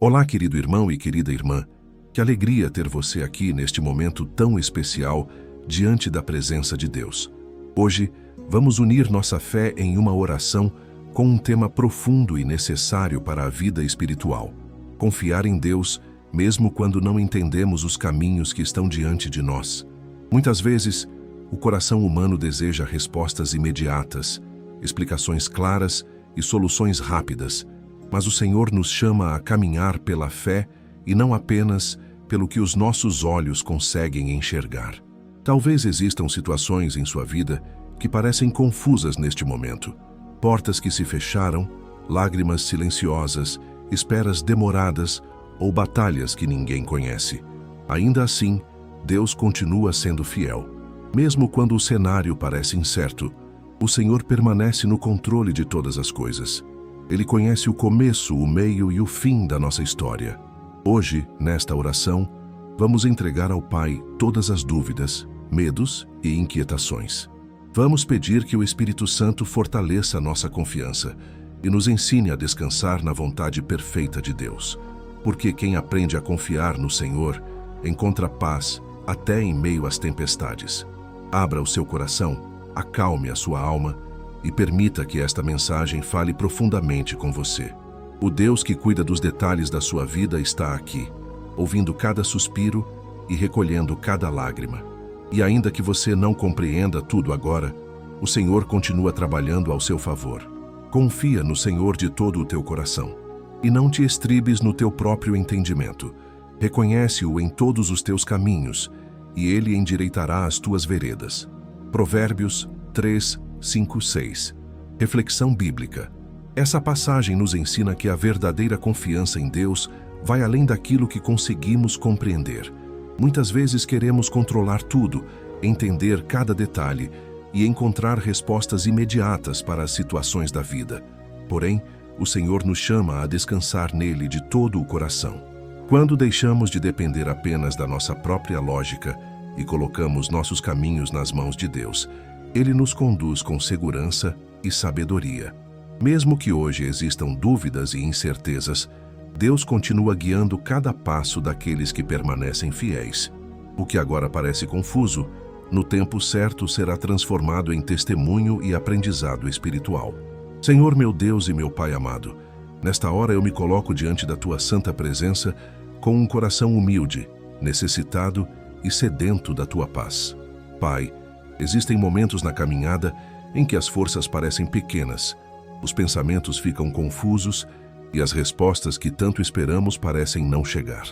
Olá, querido irmão e querida irmã. Que alegria ter você aqui neste momento tão especial diante da presença de Deus. Hoje, vamos unir nossa fé em uma oração com um tema profundo e necessário para a vida espiritual. Confiar em Deus, mesmo quando não entendemos os caminhos que estão diante de nós. Muitas vezes, o coração humano deseja respostas imediatas, explicações claras e soluções rápidas, mas o Senhor nos chama a caminhar pela fé e não apenas pelo que os nossos olhos conseguem enxergar. Talvez existam situações em sua vida que parecem confusas neste momento. Portas que se fecharam, lágrimas silenciosas, esperas demoradas ou batalhas que ninguém conhece. Ainda assim, Deus continua sendo fiel. Mesmo quando o cenário parece incerto, o Senhor permanece no controle de todas as coisas. Ele conhece o começo, o meio e o fim da nossa história. Hoje, nesta oração, vamos entregar ao Pai todas as dúvidas, medos e inquietações. Vamos pedir que o Espírito Santo fortaleça nossa confiança e nos ensine a descansar na vontade perfeita de Deus. Porque quem aprende a confiar no Senhor encontra paz até em meio às tempestades. Abra o seu coração, acalme a sua alma e permita que esta mensagem fale profundamente com você. O Deus que cuida dos detalhes da sua vida está aqui, ouvindo cada suspiro e recolhendo cada lágrima. E ainda que você não compreenda tudo agora, o Senhor continua trabalhando ao seu favor. Confia no Senhor de todo o teu coração e não te estribes no teu próprio entendimento. Reconhece-o em todos os teus caminhos e Ele endireitará as tuas veredas. Provérbios 3, 5, 6. Reflexão bíblica. Essa passagem nos ensina que a verdadeira confiança em Deus vai além daquilo que conseguimos compreender. Muitas vezes queremos controlar tudo, entender cada detalhe e encontrar respostas imediatas para as situações da vida. Porém, o Senhor nos chama a descansar nele de todo o coração. Quando deixamos de depender apenas da nossa própria lógica e colocamos nossos caminhos nas mãos de Deus, Ele nos conduz com segurança e sabedoria. Mesmo que hoje existam dúvidas e incertezas, Deus continua guiando cada passo daqueles que permanecem fiéis. O que agora parece confuso, no tempo certo será transformado em testemunho e aprendizado espiritual. Senhor meu Deus e meu Pai amado, nesta hora eu me coloco diante da Tua santa presença com um coração humilde, necessitado e sedento da Tua paz. Pai, existem momentos na caminhada em que as forças parecem pequenas, os pensamentos ficam confusos e as respostas que tanto esperamos parecem não chegar.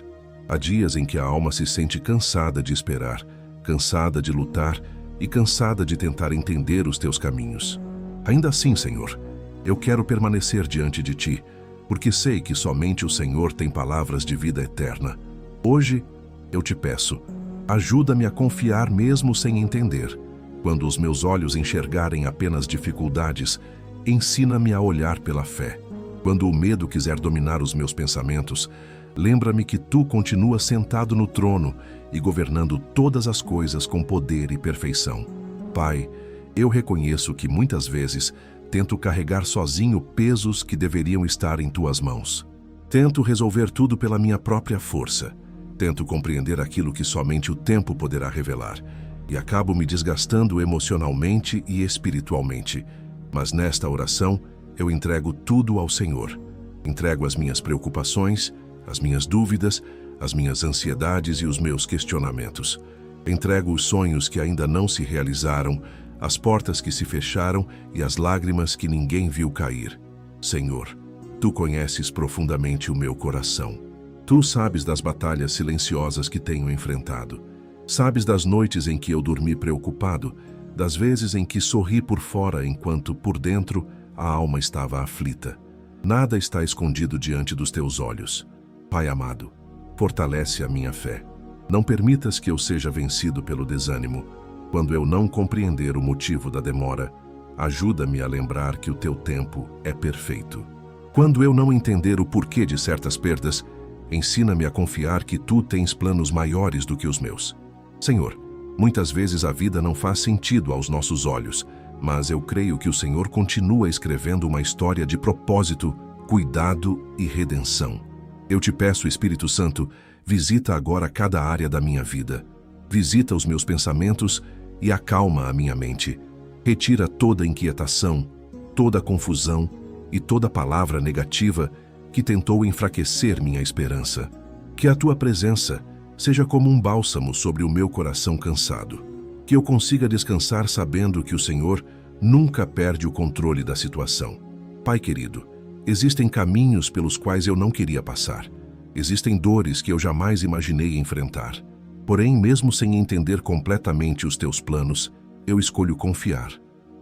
Há dias em que a alma se sente cansada de esperar, cansada de lutar e cansada de tentar entender os Teus caminhos. Ainda assim, Senhor, eu quero permanecer diante de Ti, porque sei que somente o Senhor tem palavras de vida eterna. Hoje, eu te peço, ajuda-me a confiar mesmo sem entender. Quando os meus olhos enxergarem apenas dificuldades, ensina-me a olhar pela fé. Quando o medo quiser dominar os meus pensamentos, lembra-me que Tu continuas sentado no trono e governando todas as coisas com poder e perfeição. Pai, eu reconheço que muitas vezes tento carregar sozinho pesos que deveriam estar em Tuas mãos. Tento resolver tudo pela minha própria força. Tento compreender aquilo que somente o tempo poderá revelar. E acabo me desgastando emocionalmente e espiritualmente. Mas nesta oração, eu entrego tudo ao Senhor. Entrego as minhas preocupações, as minhas dúvidas, as minhas ansiedades e os meus questionamentos. Entrego os sonhos que ainda não se realizaram, as portas que se fecharam e as lágrimas que ninguém viu cair. Senhor, Tu conheces profundamente o meu coração. Tu sabes das batalhas silenciosas que tenho enfrentado. Sabes das noites em que eu dormi preocupado, das vezes em que sorri por fora enquanto, por dentro, a alma estava aflita. Nada está escondido diante dos Teus olhos. Pai amado, fortalece a minha fé. Não permitas que eu seja vencido pelo desânimo. Quando eu não compreender o motivo da demora, ajuda-me a lembrar que o Teu tempo é perfeito. Quando eu não entender o porquê de certas perdas, ensina-me a confiar que Tu tens planos maiores do que os meus. Senhor, muitas vezes a vida não faz sentido aos nossos olhos, mas eu creio que o Senhor continua escrevendo uma história de propósito, cuidado e redenção. Eu te peço, Espírito Santo, visita agora cada área da minha vida. Visita os meus pensamentos e acalma a minha mente. Retira toda inquietação, toda confusão e toda palavra negativa que tentou enfraquecer minha esperança. Que a tua presença seja como um bálsamo sobre o meu coração cansado. Que eu consiga descansar sabendo que o Senhor nunca perde o controle da situação. Pai querido, existem caminhos pelos quais eu não queria passar. Existem dores que eu jamais imaginei enfrentar. Porém, mesmo sem entender completamente os teus planos, eu escolho confiar.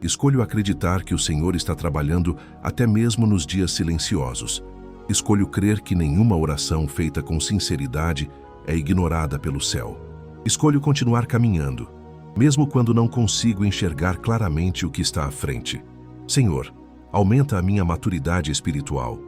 Escolho acreditar que o Senhor está trabalhando até mesmo nos dias silenciosos. Escolho crer que nenhuma oração feita com sinceridade é ignorada pelo céu. Escolho continuar caminhando, mesmo quando não consigo enxergar claramente o que está à frente. Senhor, aumenta a minha maturidade espiritual.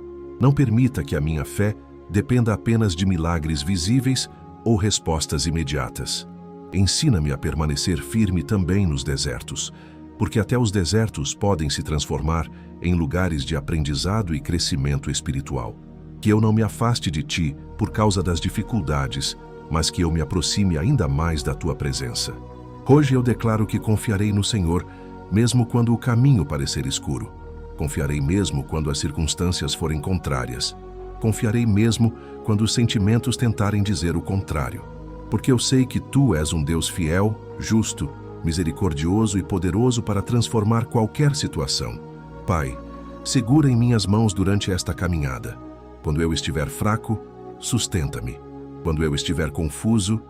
Não permita que a minha fé dependa apenas de milagres visíveis ou respostas imediatas. Ensina-me a permanecer firme também nos desertos, porque até os desertos podem se transformar em lugares de aprendizado e crescimento espiritual. Que eu não me afaste de Ti por causa das dificuldades, mas que eu me aproxime ainda mais da Tua presença. Hoje eu declaro que confiarei no Senhor, mesmo quando o caminho parecer escuro. Confiarei mesmo quando as circunstâncias forem contrárias. Confiarei mesmo quando os sentimentos tentarem dizer o contrário. Porque eu sei que Tu és um Deus fiel, justo, misericordioso e poderoso para transformar qualquer situação. Pai, segura em minhas mãos durante esta caminhada. Quando eu estiver fraco, sustenta-me. Quando eu estiver confuso,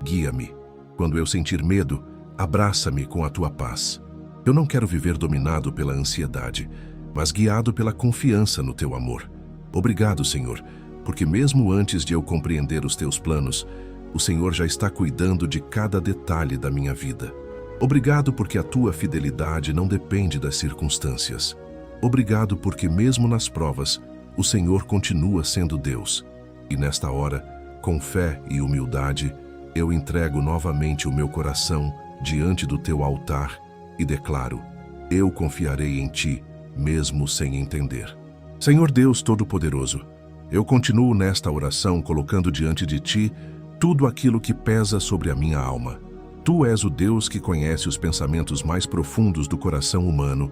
guia-me. Quando eu sentir medo, abraça-me com a Tua paz. Eu não quero viver dominado pela ansiedade, mas guiado pela confiança no Teu amor. Obrigado, Senhor, porque mesmo antes de eu compreender os Teus planos, o Senhor já está cuidando de cada detalhe da minha vida. Obrigado porque a Tua fidelidade não depende das circunstâncias. Obrigado porque mesmo nas provas, o Senhor continua sendo Deus. E nesta hora, com fé e humildade, eu entrego novamente o meu coração diante do Teu altar e declaro: eu confiarei em Ti, mesmo sem entender. Senhor Deus Todo-Poderoso, eu continuo nesta oração colocando diante de Ti tudo aquilo que pesa sobre a minha alma. Tu és o Deus que conhece os pensamentos mais profundos do coração humano,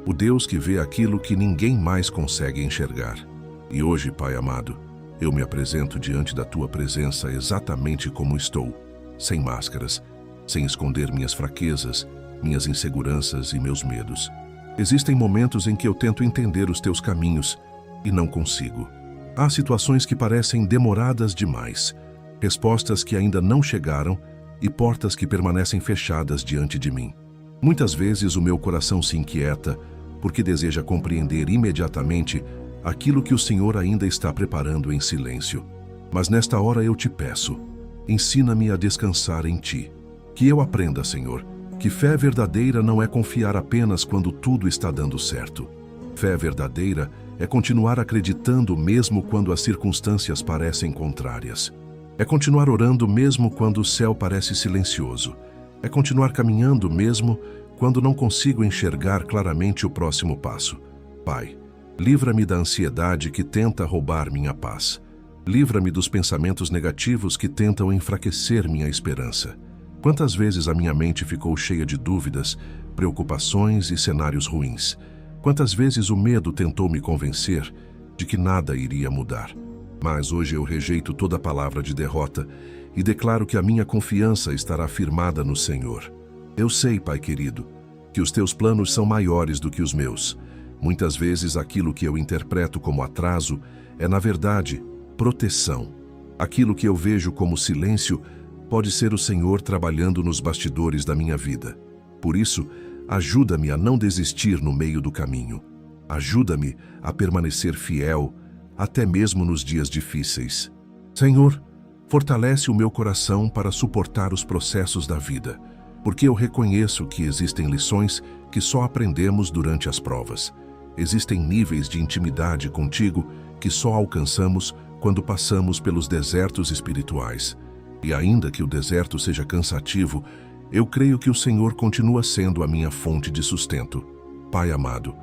o Deus que vê aquilo que ninguém mais consegue enxergar. E hoje, Pai amado, eu me apresento diante da Tua presença exatamente como estou, sem máscaras, sem esconder minhas fraquezas, minhas inseguranças e meus medos. Existem momentos em que eu tento entender os Teus caminhos e não consigo. Há situações que parecem demoradas demais, respostas que ainda não chegaram e portas que permanecem fechadas diante de mim. Muitas vezes o meu coração se inquieta porque deseja compreender imediatamente aquilo que o Senhor ainda está preparando em silêncio. Mas nesta hora eu te peço, ensina-me a descansar em Ti. Que eu aprenda, Senhor, que fé verdadeira não é confiar apenas quando tudo está dando certo. Fé verdadeira é continuar acreditando mesmo quando as circunstâncias parecem contrárias. É continuar orando mesmo quando o céu parece silencioso. É continuar caminhando mesmo quando não consigo enxergar claramente o próximo passo. Pai, livra-me da ansiedade que tenta roubar minha paz. Livra-me dos pensamentos negativos que tentam enfraquecer minha esperança. Quantas vezes a minha mente ficou cheia de dúvidas, preocupações e cenários ruins? Quantas vezes o medo tentou me convencer de que nada iria mudar? Mas hoje eu rejeito toda palavra de derrota e declaro que a minha confiança estará firmada no Senhor. Eu sei, Pai querido, que os Teus planos são maiores do que os meus. Muitas vezes aquilo que eu interpreto como atraso é, na verdade, proteção. Aquilo que eu vejo como silêncio pode ser o Senhor trabalhando nos bastidores da minha vida. Por isso, ajuda-me a não desistir no meio do caminho. Ajuda-me a permanecer fiel, até mesmo nos dias difíceis. Senhor, fortalece o meu coração para suportar os processos da vida, porque eu reconheço que existem lições que só aprendemos durante as provas. Existem níveis de intimidade contigo que só alcançamos quando passamos pelos desertos espirituais. E ainda que o deserto seja cansativo, eu creio que o Senhor continua sendo a minha fonte de sustento. Pai amado,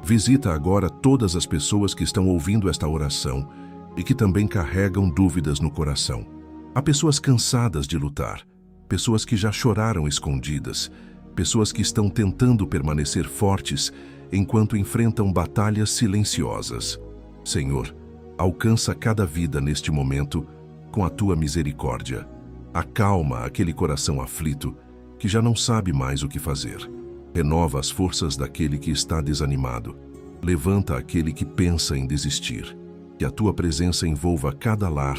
visita agora todas as pessoas que estão ouvindo esta oração e que também carregam dúvidas no coração. Há pessoas cansadas de lutar, pessoas que já choraram escondidas, pessoas que estão tentando permanecer fortes enquanto enfrentam batalhas silenciosas. Senhor, alcança cada vida neste momento com a tua misericórdia. Acalma aquele coração aflito que já não sabe mais o que fazer. Renova as forças daquele que está desanimado. Levanta aquele que pensa em desistir. Que a tua presença envolva cada lar,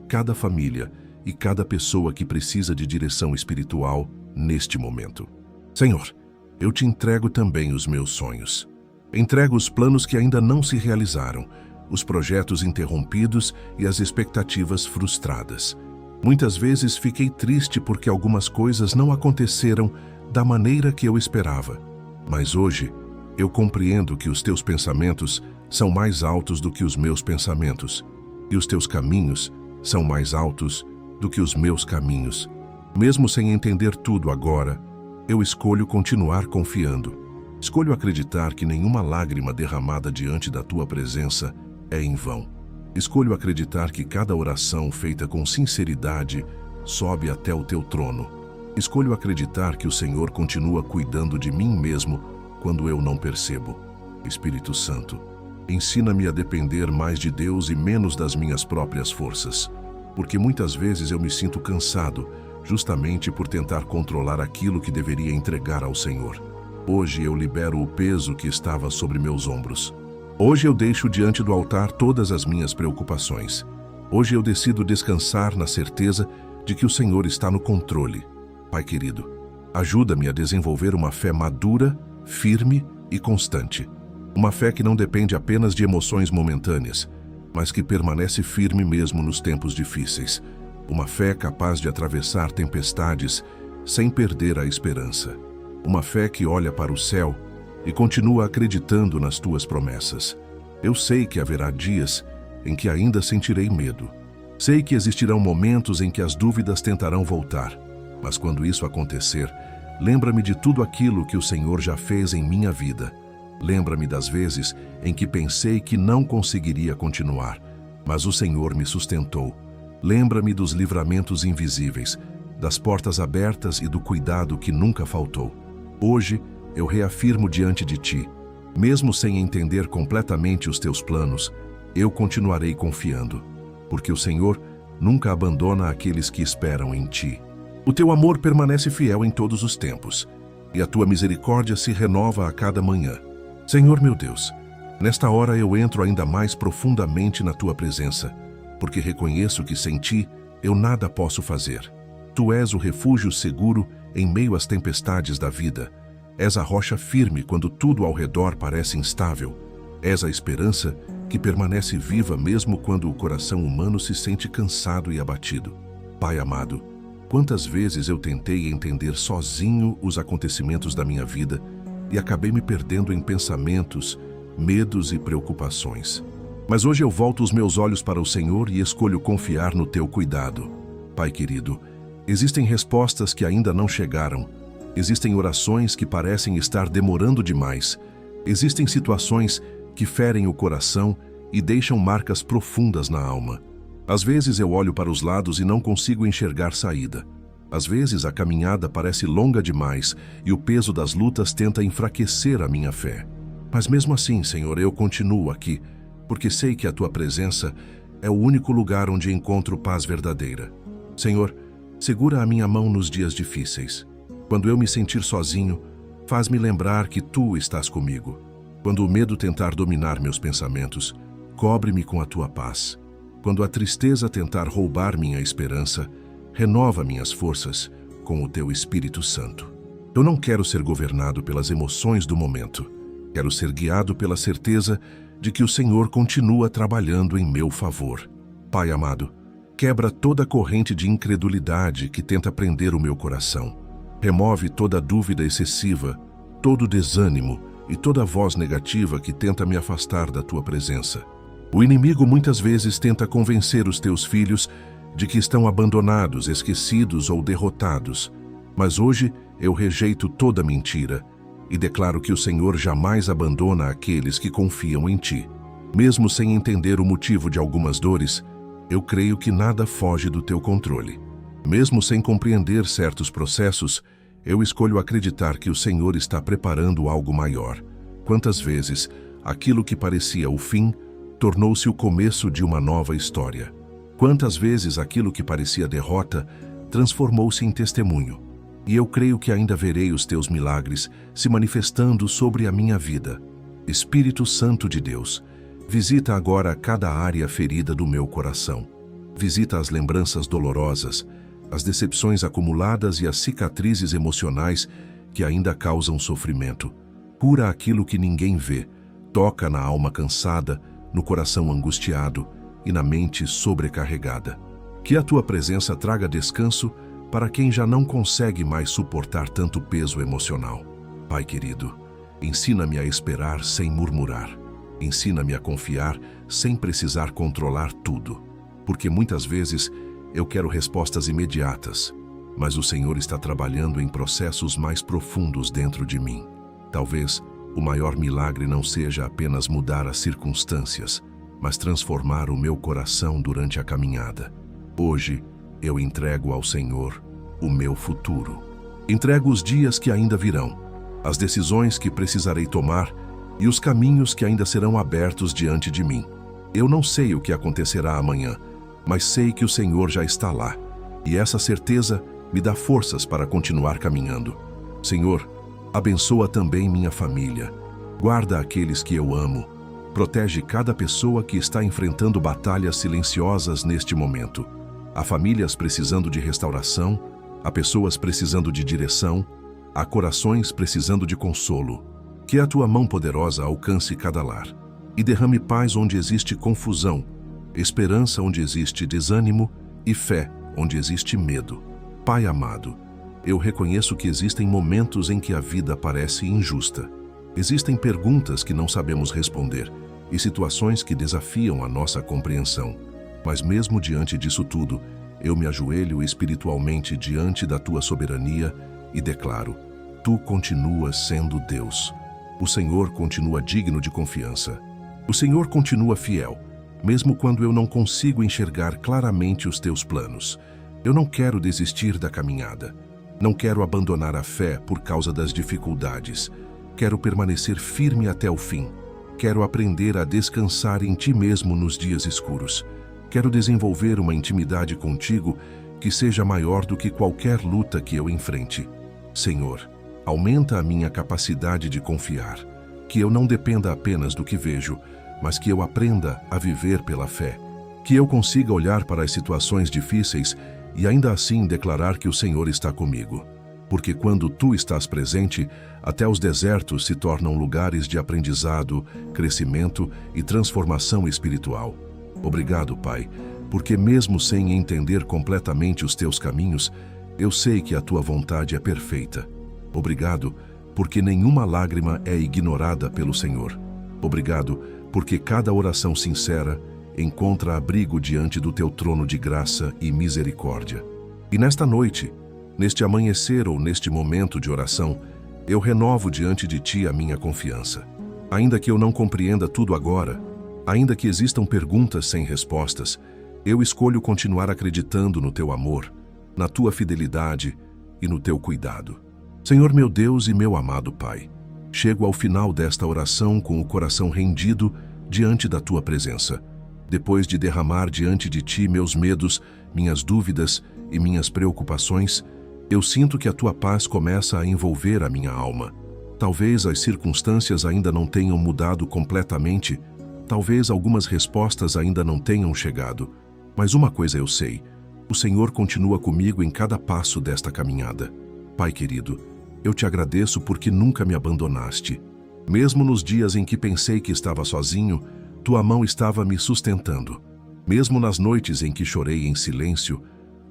cada família e cada pessoa que precisa de direção espiritual neste momento. Senhor, eu te entrego também os meus sonhos. Entrego os planos que ainda não se realizaram, os projetos interrompidos e as expectativas frustradas. Muitas vezes fiquei triste porque algumas coisas não aconteceram da maneira que eu esperava. Mas hoje, eu compreendo que os teus pensamentos são mais altos do que os meus pensamentos, e os teus caminhos são mais altos do que os meus caminhos. Mesmo sem entender tudo agora, eu escolho continuar confiando. Escolho acreditar que nenhuma lágrima derramada diante da tua presença é em vão. Escolho acreditar que cada oração feita com sinceridade sobe até o teu trono. Escolho acreditar que o Senhor continua cuidando de mim mesmo quando eu não percebo. Espírito Santo, ensina-me a depender mais de Deus e menos das minhas próprias forças, porque muitas vezes eu me sinto cansado, justamente por tentar controlar aquilo que deveria entregar ao Senhor. Hoje eu libero o peso que estava sobre meus ombros. Hoje eu deixo diante do altar todas as minhas preocupações. Hoje eu decido descansar na certeza de que o Senhor está no controle. Pai querido, ajuda-me a desenvolver uma fé madura, firme e constante. Uma fé que não depende apenas de emoções momentâneas, mas que permanece firme mesmo nos tempos difíceis. Uma fé capaz de atravessar tempestades sem perder a esperança. Uma fé que olha para o céu e continua acreditando nas tuas promessas. Eu sei que haverá dias em que ainda sentirei medo. Sei que existirão momentos em que as dúvidas tentarão voltar. Mas quando isso acontecer, lembra-me de tudo aquilo que o Senhor já fez em minha vida. Lembra-me das vezes em que pensei que não conseguiria continuar, mas o Senhor me sustentou. Lembra-me dos livramentos invisíveis, das portas abertas e do cuidado que nunca faltou. Hoje, eu reafirmo diante de ti, mesmo sem entender completamente os teus planos, eu continuarei confiando, porque o Senhor nunca abandona aqueles que esperam em ti. O teu amor permanece fiel em todos os tempos, e a tua misericórdia se renova a cada manhã. Senhor meu Deus, nesta hora eu entro ainda mais profundamente na tua presença, porque reconheço que sem ti eu nada posso fazer. Tu és o refúgio seguro em meio às tempestades da vida. És a rocha firme quando tudo ao redor parece instável. És a esperança que permanece viva mesmo quando o coração humano se sente cansado e abatido. Pai amado, quantas vezes eu tentei entender sozinho os acontecimentos da minha vida e acabei me perdendo em pensamentos, medos e preocupações. Mas hoje eu volto os meus olhos para o Senhor e escolho confiar no teu cuidado. Pai querido, existem respostas que ainda não chegaram. Existem orações que parecem estar demorando demais. Existem situações que ferem o coração e deixam marcas profundas na alma. Às vezes eu olho para os lados e não consigo enxergar saída. Às vezes a caminhada parece longa demais e o peso das lutas tenta enfraquecer a minha fé. Mas mesmo assim, Senhor, eu continuo aqui, porque sei que a tua presença é o único lugar onde encontro paz verdadeira. Senhor, segura a minha mão nos dias difíceis. Quando eu me sentir sozinho, faz-me lembrar que tu estás comigo. Quando o medo tentar dominar meus pensamentos, cobre-me com a tua paz. Quando a tristeza tentar roubar minha esperança, renova minhas forças com o teu Espírito Santo. Eu não quero ser governado pelas emoções do momento. Quero ser guiado pela certeza de que o Senhor continua trabalhando em meu favor. Pai amado, quebra toda corrente de incredulidade que tenta prender o meu coração. Remove toda dúvida excessiva, todo desânimo e toda voz negativa que tenta me afastar da tua presença. O inimigo muitas vezes tenta convencer os teus filhos de que estão abandonados, esquecidos ou derrotados. Mas hoje eu rejeito toda mentira e declaro que o Senhor jamais abandona aqueles que confiam em ti. Mesmo sem entender o motivo de algumas dores, eu creio que nada foge do teu controle. Mesmo sem compreender certos processos, eu escolho acreditar que o Senhor está preparando algo maior. Quantas vezes aquilo que parecia o fim tornou-se o começo de uma nova história? Quantas vezes aquilo que parecia derrota transformou-se em testemunho? E eu creio que ainda verei os teus milagres se manifestando sobre a minha vida. Espírito Santo de Deus, visita agora cada área ferida do meu coração. Visita as lembranças dolorosas, as decepções acumuladas e as cicatrizes emocionais que ainda causam sofrimento. Cura aquilo que ninguém vê. Toca na alma cansada, no coração angustiado e na mente sobrecarregada. Que a tua presença traga descanso para quem já não consegue mais suportar tanto peso emocional. Pai querido, ensina-me a esperar sem murmurar. Ensina-me a confiar sem precisar controlar tudo. Porque muitas vezes eu quero respostas imediatas, mas o Senhor está trabalhando em processos mais profundos dentro de mim. Talvez o maior milagre não seja apenas mudar as circunstâncias, mas transformar o meu coração durante a caminhada. Hoje, eu entrego ao Senhor o meu futuro. Entrego os dias que ainda virão, as decisões que precisarei tomar e os caminhos que ainda serão abertos diante de mim. Eu não sei o que acontecerá amanhã, mas sei que o Senhor já está lá, e essa certeza me dá forças para continuar caminhando. Senhor, abençoa também minha família. Guarda aqueles que eu amo. Protege cada pessoa que está enfrentando batalhas silenciosas neste momento. Há famílias precisando de restauração, há pessoas precisando de direção, há corações precisando de consolo. Que a tua mão poderosa alcance cada lar e derrame paz onde existe confusão, esperança onde existe desânimo e fé onde existe medo. Pai amado, eu reconheço que existem momentos em que a vida parece injusta. Existem perguntas que não sabemos responder e situações que desafiam a nossa compreensão. Mas mesmo diante disso tudo, eu me ajoelho espiritualmente diante da tua soberania e declaro: tu continuas sendo Deus. O Senhor continua digno de confiança. O Senhor continua fiel, mesmo quando eu não consigo enxergar claramente os teus planos. Eu não quero desistir da caminhada. Não quero abandonar a fé por causa das dificuldades. Quero permanecer firme até o fim. Quero aprender a descansar em ti mesmo nos dias escuros. Quero desenvolver uma intimidade contigo que seja maior do que qualquer luta que eu enfrente. Senhor, aumenta a minha capacidade de confiar, que eu não dependa apenas do que vejo, mas que eu aprenda a viver pela fé, que eu consiga olhar para as situações difíceis e ainda assim declarar que o Senhor está comigo. Porque quando tu estás presente, até os desertos se tornam lugares de aprendizado, crescimento e transformação espiritual. Obrigado, Pai, porque mesmo sem entender completamente os teus caminhos, eu sei que a tua vontade é perfeita. Obrigado, porque nenhuma lágrima é ignorada pelo Senhor. Obrigado, porque cada oração sincera encontra abrigo diante do teu trono de graça e misericórdia. E nesta noite, neste amanhecer ou neste momento de oração, eu renovo diante de ti a minha confiança. Ainda que eu não compreenda tudo agora, ainda que existam perguntas sem respostas, eu escolho continuar acreditando no teu amor, na tua fidelidade e no teu cuidado. Senhor meu Deus e meu amado Pai, chego ao final desta oração com o coração rendido diante da tua presença. Depois de derramar diante de ti meus medos, minhas dúvidas e minhas preocupações, eu sinto que a tua paz começa a envolver a minha alma. Talvez as circunstâncias ainda não tenham mudado completamente, talvez algumas respostas ainda não tenham chegado, mas uma coisa eu sei: o Senhor continua comigo em cada passo desta caminhada. Pai querido, eu te agradeço porque nunca me abandonaste. Mesmo nos dias em que pensei que estava sozinho, tua mão estava me sustentando. Mesmo nas noites em que chorei em silêncio,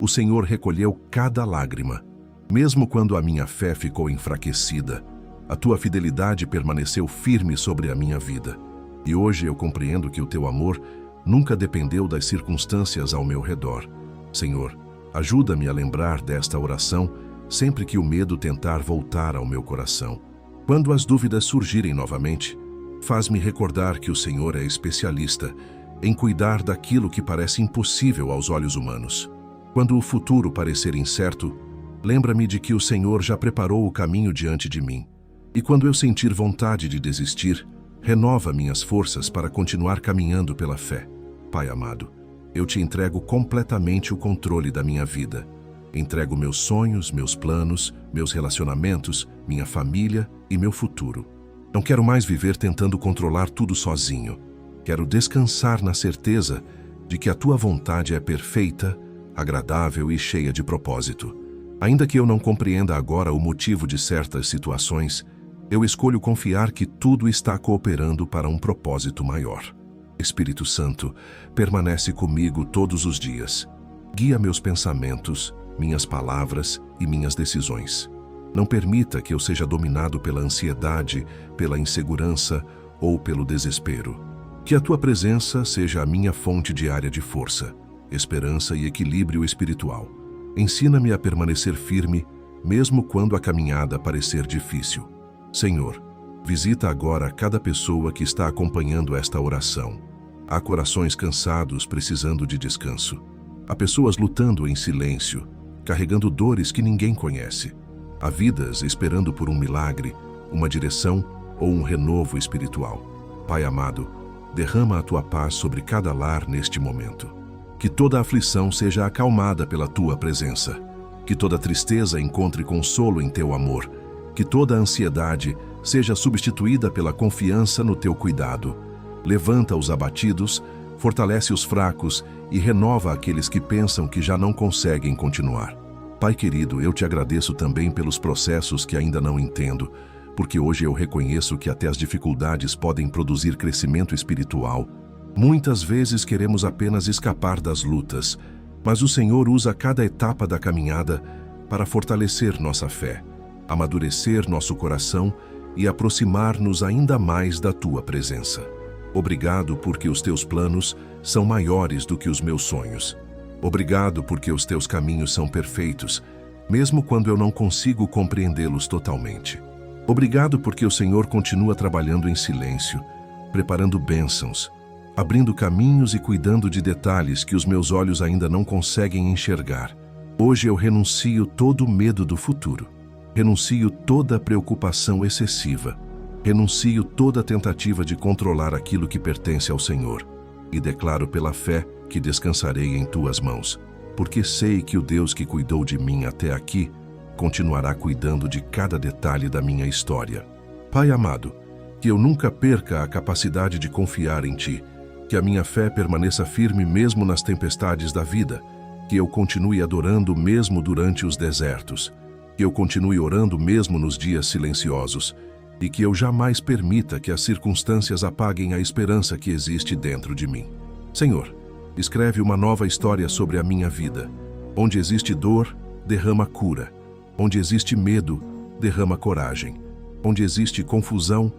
o Senhor recolheu cada lágrima. Mesmo quando a minha fé ficou enfraquecida, a tua fidelidade permaneceu firme sobre a minha vida. E hoje eu compreendo que o teu amor nunca dependeu das circunstâncias ao meu redor. Senhor, ajuda-me a lembrar desta oração sempre que o medo tentar voltar ao meu coração. Quando as dúvidas surgirem novamente, Faz-me recordar que o Senhor é especialista em cuidar daquilo que parece impossível aos olhos humanos. Quando o futuro parecer incerto, lembra-me de que o Senhor já preparou o caminho diante de mim. E quando eu sentir vontade de desistir, renova minhas forças para continuar caminhando pela fé. Pai amado, eu te entrego completamente o controle da minha vida. Entrego meus sonhos, meus planos, meus relacionamentos, minha família e meu futuro. Não quero mais viver tentando controlar tudo sozinho. Quero descansar na certeza de que a tua vontade é perfeita, agradável e cheia de propósito. Ainda que eu não compreenda agora o motivo de certas situações, eu escolho confiar que tudo está cooperando para um propósito maior. Espírito Santo, permanece comigo todos os dias. Guia meus pensamentos, minhas palavras e minhas decisões. Não permita que eu seja dominado pela ansiedade, pela insegurança ou pelo desespero. Que a tua presença seja a minha fonte diária de força, esperança e equilíbrio espiritual. Ensina-me a permanecer firme, mesmo quando a caminhada parecer difícil. Senhor, visita agora cada pessoa que está acompanhando esta oração. Há corações cansados precisando de descanso. Há pessoas lutando em silêncio, carregando dores que ninguém conhece. Há vidas esperando por um milagre, uma direção ou um renovo espiritual. Pai amado, derrama a tua paz sobre cada lar neste momento. Que toda aflição seja acalmada pela tua presença. Que toda tristeza encontre consolo em teu amor. Que toda ansiedade seja substituída pela confiança no teu cuidado. Levanta os abatidos, fortalece os fracos e renova aqueles que pensam que já não conseguem continuar. Pai querido, eu te agradeço também pelos processos que ainda não entendo, porque hoje eu reconheço que até as dificuldades podem produzir crescimento espiritual. Muitas vezes queremos apenas escapar das lutas, mas o Senhor usa cada etapa da caminhada para fortalecer nossa fé, amadurecer nosso coração e aproximar-nos ainda mais da tua presença. Obrigado porque os teus planos são maiores do que os meus sonhos. Obrigado porque os teus caminhos são perfeitos, mesmo quando eu não consigo compreendê-los totalmente. Obrigado porque o Senhor continua trabalhando em silêncio, preparando bênçãos, abrindo caminhos e cuidando de detalhes que os meus olhos ainda não conseguem enxergar. Hoje eu renuncio todo o medo do futuro. Renuncio toda a preocupação excessiva. Renuncio toda a tentativa de controlar aquilo que pertence ao Senhor. E declaro pela fé que descansarei em tuas mãos, porque sei que o Deus que cuidou de mim até aqui continuará cuidando de cada detalhe da minha história. Pai amado, que eu nunca perca a capacidade de confiar em Ti, que a minha fé permaneça firme mesmo nas tempestades da vida, que eu continue adorando mesmo durante os desertos, que eu continue orando mesmo nos dias silenciosos, e que eu jamais permita que as circunstâncias apaguem a esperança que existe dentro de mim. Senhor, escreve uma nova história sobre a minha vida. Onde existe dor, derrama cura. Onde existe medo, derrama coragem. Onde existe confusão,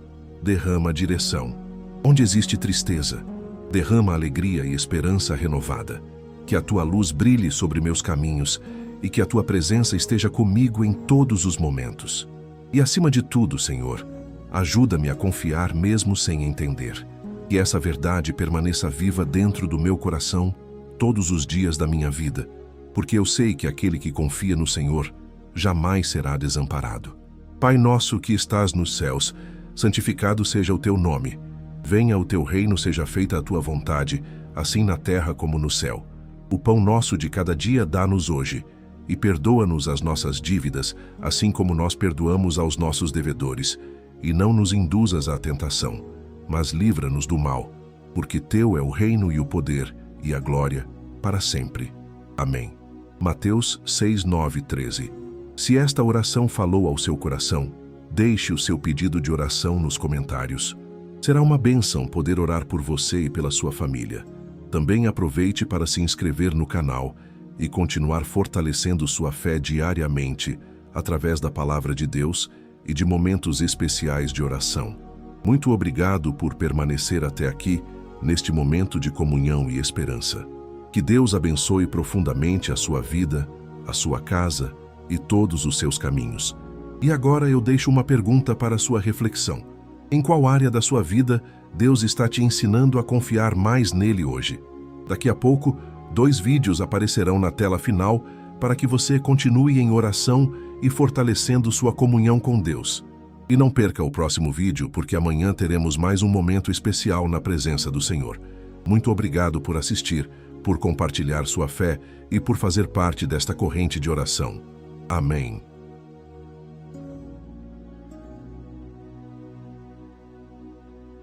derrama direção. Onde existe tristeza, derrama alegria e esperança renovada. Que a tua luz brilhe sobre meus caminhos e que a tua presença esteja comigo em todos os momentos. E acima de tudo, Senhor, ajuda-me a confiar mesmo sem entender. Que essa verdade permaneça viva dentro do meu coração todos os dias da minha vida, porque eu sei que aquele que confia no Senhor jamais será desamparado. Pai nosso que estás nos céus, santificado seja o teu nome. Venha o teu reino, seja feita a tua vontade, assim na terra como no céu. O pão nosso de cada dia dá-nos hoje, e perdoa-nos as nossas dívidas, assim como nós perdoamos aos nossos devedores. E não nos induzas à tentação, mas livra-nos do mal, porque teu é o reino e o poder e a glória para sempre. Amém. Mateus 6, 9, 13. Se esta oração falou ao seu coração, deixe o seu pedido de oração nos comentários. Será uma bênção poder orar por você e pela sua família. Também aproveite para se inscrever no canal e continuar fortalecendo sua fé diariamente através da Palavra de Deus e de momentos especiais de oração. Muito obrigado por permanecer até aqui, neste momento de comunhão e esperança. Que Deus abençoe profundamente a sua vida, a sua casa e todos os seus caminhos. E agora eu deixo uma pergunta para a sua reflexão. Em qual área da sua vida Deus está te ensinando a confiar mais nele hoje? Daqui a pouco, 2 vídeos aparecerão na tela final para que você continue em oração e fortalecendo sua comunhão com Deus. E não perca o próximo vídeo, porque amanhã teremos mais um momento especial na presença do Senhor. Muito obrigado por assistir, por compartilhar sua fé e por fazer parte desta corrente de oração. Amém.